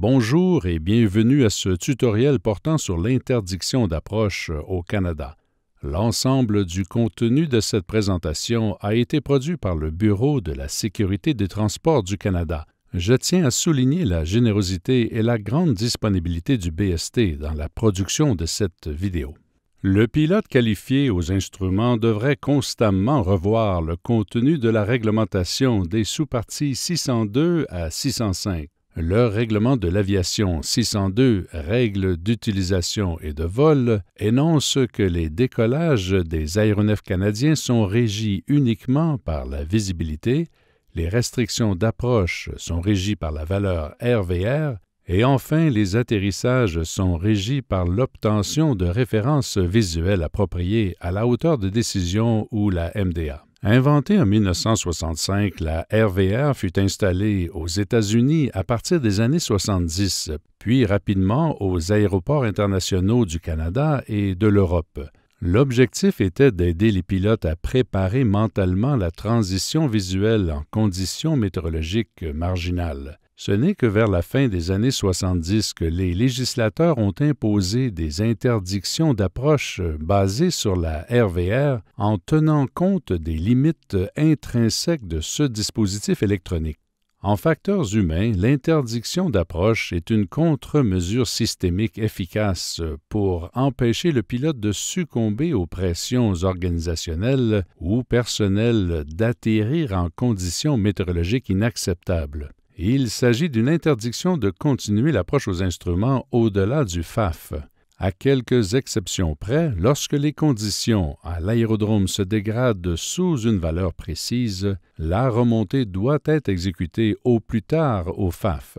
Bonjour et bienvenue à ce tutoriel portant sur l'interdiction d'approche au Canada. L'ensemble du contenu de cette présentation a été produit par le Bureau de la Sécurité des Transports du Canada. Je tiens à souligner la générosité et la grande disponibilité du BST dans la production de cette vidéo. Le pilote qualifié aux instruments devrait constamment revoir le contenu de la réglementation des sous-parties 602 à 605. Le règlement de l'aviation 602, règles d'utilisation et de vol, énonce que les décollages des aéronefs canadiens sont régis uniquement par la visibilité, les restrictions d'approche sont régies par la valeur RVR, et enfin les atterrissages sont régis par l'obtention de références visuelles appropriées à la hauteur de décision ou la MDA. Inventée en 1965, la RVR fut installée aux États-Unis à partir des années 70, puis rapidement aux aéroports internationaux du Canada et de l'Europe. L'objectif était d'aider les pilotes à préparer mentalement la transition visuelle en conditions météorologiques marginales. Ce n'est que vers la fin des années 70 que les législateurs ont imposé des interdictions d'approche basées sur la RVR en tenant compte des limites intrinsèques de ce dispositif électronique. En facteurs humains, l'interdiction d'approche est une contre-mesure systémique efficace pour empêcher le pilote de succomber aux pressions organisationnelles ou personnelles d'atterrir en conditions météorologiques inacceptables. Il s'agit d'une interdiction de continuer l'approche aux instruments au-delà du FAF. À quelques exceptions près, lorsque les conditions à l'aérodrome se dégradent sous une valeur précise, la remontée doit être exécutée au plus tard au FAF.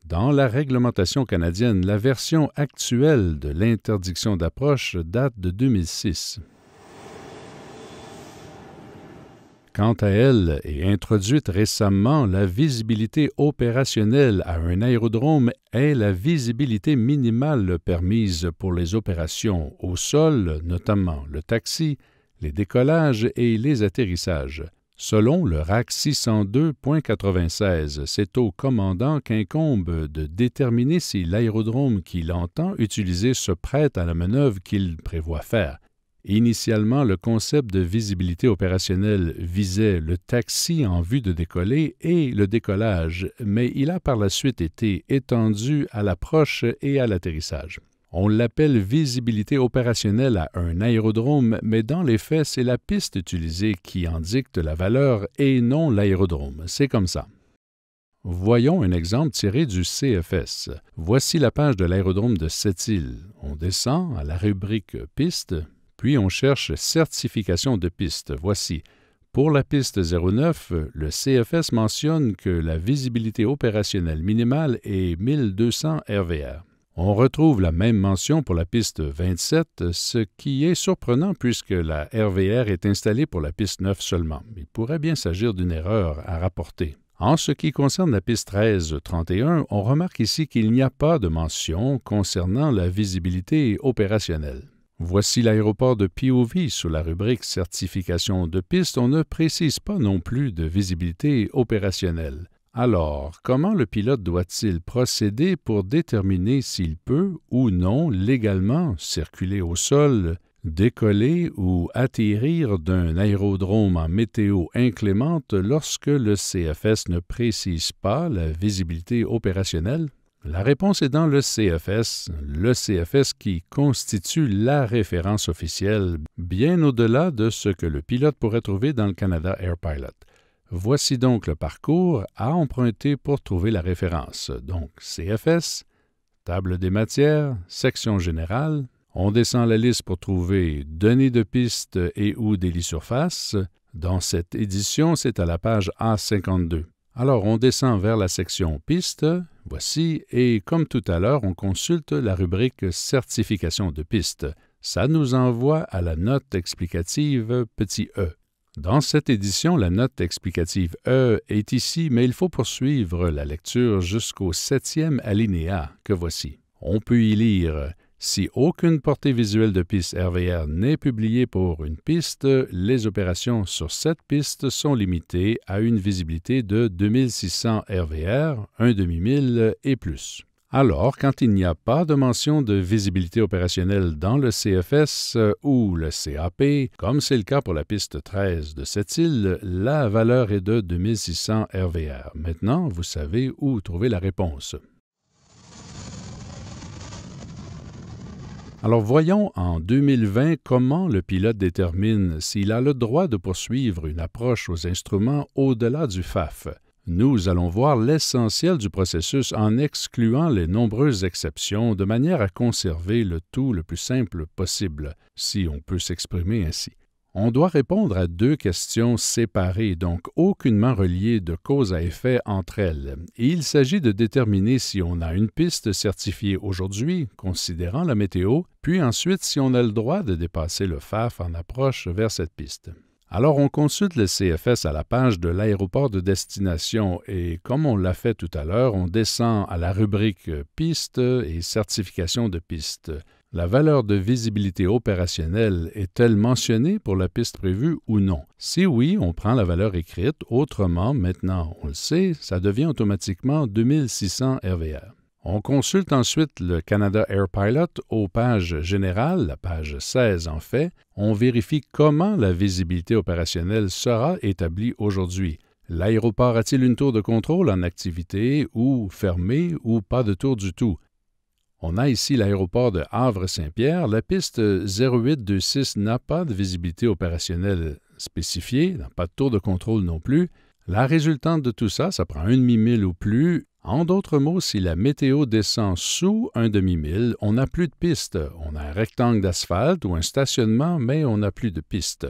Dans la réglementation canadienne, la version actuelle de l'interdiction d'approche date de 2006. Quant à elle, et introduite récemment, la visibilité opérationnelle à un aérodrome est la visibilité minimale permise pour les opérations au sol, notamment le taxi, les décollages et les atterrissages. Selon le RAC 602.96, c'est au commandant qu'incombe de déterminer si l'aérodrome qu'il entend utiliser se prête à la manœuvre qu'il prévoit faire. Initialement, le concept de visibilité opérationnelle visait le taxi en vue de décoller et le décollage, mais il a par la suite été étendu à l'approche et à l'atterrissage. On l'appelle visibilité opérationnelle à un aérodrome, mais dans les faits, c'est la piste utilisée qui en dicte la valeur et non l'aérodrome. C'est comme ça. Voyons un exemple tiré du CFS. Voici la page de l'aérodrome de Sept-Îles. On descend à la rubrique « Piste ». Puis on cherche « Certification de piste ». Voici. Pour la piste 09, le CFS mentionne que la visibilité opérationnelle minimale est 1200 RVR. On retrouve la même mention pour la piste 27, ce qui est surprenant puisque la RVR est installée pour la piste 9 seulement. Il pourrait bien s'agir d'une erreur à rapporter. En ce qui concerne la piste 13-31, on remarque ici qu'il n'y a pas de mention concernant la visibilité opérationnelle. Voici l'aéroport de POV sous la rubrique « Certification de piste ». On ne précise pas non plus de visibilité opérationnelle. Alors, comment le pilote doit-il procéder pour déterminer s'il peut ou non légalement circuler au sol, décoller ou atterrir d'un aérodrome en météo inclémente lorsque le CFS ne précise pas la visibilité opérationnelle? La réponse est dans le CFS qui constitue la référence officielle, bien au-delà de ce que le pilote pourrait trouver dans le Canada Air Pilot. Voici donc le parcours à emprunter pour trouver la référence. Donc, CFS, table des matières, section générale. On descend la liste pour trouver données de piste et ou délit surface. Dans cette édition, c'est à la page A52. Alors, on descend vers la section « Piste », voici, et comme tout à l'heure, on consulte la rubrique « Certification de piste ». Ça nous envoie à la note explicative petit « e ». Dans cette édition, la note explicative « e » est ici, mais il faut poursuivre la lecture jusqu'au 7e alinéa que voici. On peut y lire « Si aucune portée visuelle de piste RVR n'est publiée pour une piste, les opérations sur cette piste sont limitées à une visibilité de 2600 RVR, un demi-mille et plus. » Alors, quand il n'y a pas de mention de visibilité opérationnelle dans le CFS ou le CAP, comme c'est le cas pour la piste 13 de cette île, la valeur est de 2600 RVR. Maintenant, vous savez où trouver la réponse. Alors voyons en 2020 comment le pilote détermine s'il a le droit de poursuivre une approche aux instruments au-delà du FAF. Nous allons voir l'essentiel du processus en excluant les nombreuses exceptions de manière à conserver le tout le plus simple possible, si on peut s'exprimer ainsi. On doit répondre à 2 questions séparées, donc aucunement reliées de cause à effet entre elles. Et il s'agit de déterminer si on a une piste certifiée aujourd'hui, considérant la météo, puis ensuite si on a le droit de dépasser le FAF en approche vers cette piste. Alors, on consulte le CFS à la page de l'aéroport de destination et, comme on l'a fait tout à l'heure, on descend à la rubrique « Piste » et « Certification de piste ». La valeur de visibilité opérationnelle est-elle mentionnée pour la piste prévue ou non? Si oui, on prend la valeur écrite. Autrement, maintenant, on le sait, ça devient automatiquement 2600 RVR. On consulte ensuite le Canada Air Pilot aux pages générales, la page 16 en fait. On vérifie comment la visibilité opérationnelle sera établie aujourd'hui. L'aéroport a-t-il une tour de contrôle en activité ou fermée ou pas de tour du tout? On a ici l'aéroport de Havre-Saint-Pierre. La piste 0826 n'a pas de visibilité opérationnelle spécifiée, n'a pas de tour de contrôle non plus. La résultante de tout ça, ça prend un demi-mille ou plus. En d'autres mots, si la météo descend sous un demi-mille, on n'a plus de piste. On a un rectangle d'asphalte ou un stationnement, mais on n'a plus de piste.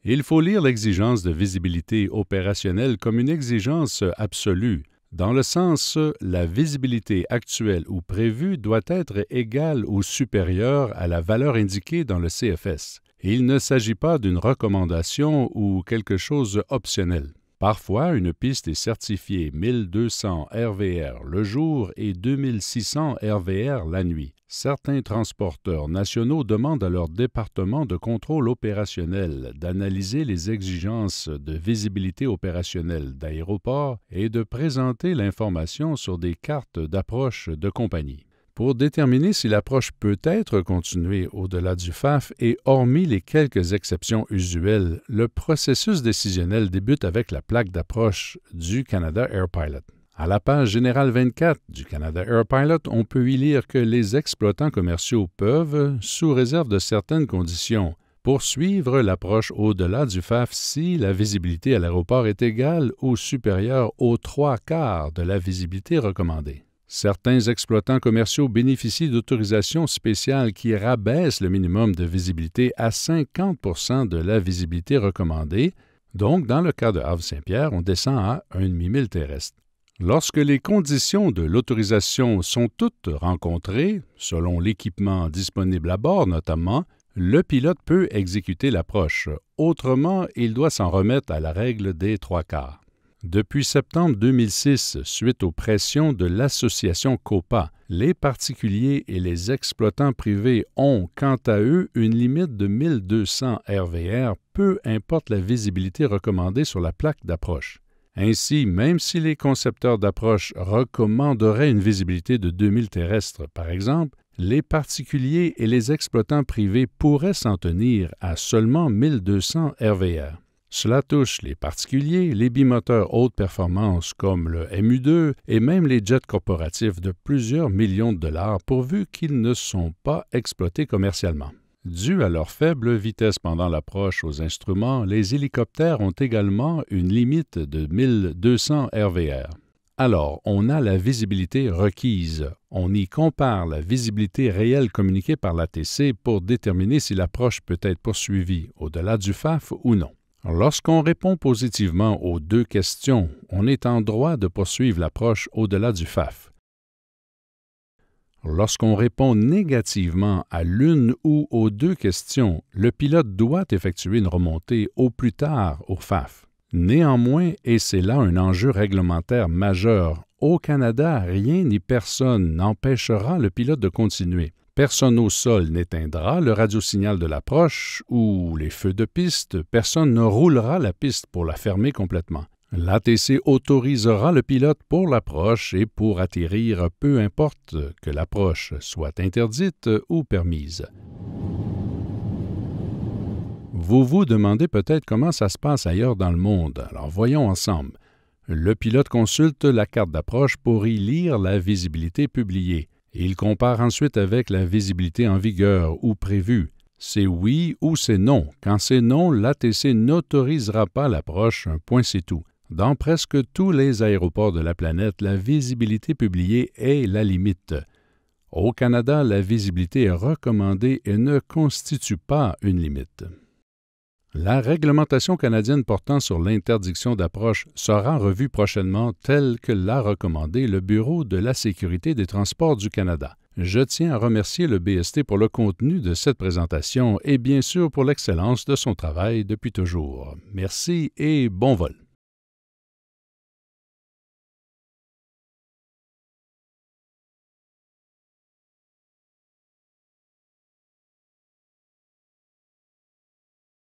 Il faut lire l'exigence de visibilité opérationnelle comme une exigence absolue, dans le sens la visibilité actuelle ou prévue doit être égale ou supérieure à la valeur indiquée dans le CFS. Il ne s'agit pas d'une recommandation ou quelque chose optionnel. Parfois, une piste est certifiée 1200 RVR le jour et 2600 RVR la nuit. Certains transporteurs nationaux demandent à leur département de contrôle opérationnel d'analyser les exigences de visibilité opérationnelle d'aéroport et de présenter l'information sur des cartes d'approche de compagnie. Pour déterminer si l'approche peut être continuée au-delà du FAF et hormis les quelques exceptions usuelles, le processus décisionnel débute avec la plaque d'approche du Canada Air Pilot. À la page générale 24 du Canada Air Pilot, on peut y lire que les exploitants commerciaux peuvent, sous réserve de certaines conditions, poursuivre l'approche au-delà du FAF si la visibilité à l'aéroport est égale ou supérieure aux 3/4 de la visibilité recommandée. Certains exploitants commerciaux bénéficient d'autorisations spéciales qui rabaissent le minimum de visibilité à 50% de la visibilité recommandée. Donc, dans le cas de Havre-Saint-Pierre, on descend à un demi-mille terrestre. Lorsque les conditions de l'autorisation sont toutes rencontrées, selon l'équipement disponible à bord notamment, le pilote peut exécuter l'approche. Autrement, il doit s'en remettre à la règle des 3/4. Depuis septembre 2006, suite aux pressions de l'association COPA, les particuliers et les exploitants privés ont, quant à eux, une limite de 1200 RVR, peu importe la visibilité recommandée sur la plaque d'approche. Ainsi, même si les concepteurs d'approche recommanderaient une visibilité de 2000 terrestres, par exemple, les particuliers et les exploitants privés pourraient s'en tenir à seulement 1200 RVR. Cela touche les particuliers, les bimoteurs haute performance comme le MU2 et même les jets corporatifs de plusieurs millions de dollars pourvu qu'ils ne sont pas exploités commercialement. Dû à leur faible vitesse pendant l'approche aux instruments, les hélicoptères ont également une limite de 1200 RVR. Alors, on a la visibilité requise. On y compare la visibilité réelle communiquée par l'ATC pour déterminer si l'approche peut être poursuivie au-delà du FAF ou non. Lorsqu'on répond positivement aux 2 questions, on est en droit de poursuivre l'approche au-delà du FAF. Lorsqu'on répond négativement à l'une ou aux 2 questions, le pilote doit effectuer une remontée au plus tard au FAF. Néanmoins, et c'est là un enjeu réglementaire majeur, au Canada, rien ni personne n'empêchera le pilote de continuer. Personne au sol n'éteindra le radiosignal de l'approche ou les feux de piste, personne ne roulera la piste pour la fermer complètement. L'ATC autorisera le pilote pour l'approche et pour atterrir, peu importe que l'approche soit interdite ou permise. Vous vous demandez peut-être comment ça se passe ailleurs dans le monde. Alors voyons ensemble. Le pilote consulte la carte d'approche pour y lire la visibilité publiée. Il compare ensuite avec la visibilité en vigueur ou prévue. C'est oui ou c'est non. Quand c'est non, l'ATC n'autorisera pas l'approche, un point c'est tout. Dans presque tous les aéroports de la planète, la visibilité publiée est la limite. Au Canada, la visibilité est recommandée et ne constitue pas une limite. La réglementation canadienne portant sur l'interdiction d'approche sera revue prochainement telle que l'a recommandé le Bureau de la sécurité des transports du Canada. Je tiens à remercier le BST pour le contenu de cette présentation et bien sûr pour l'excellence de son travail depuis toujours. Merci et bon vol.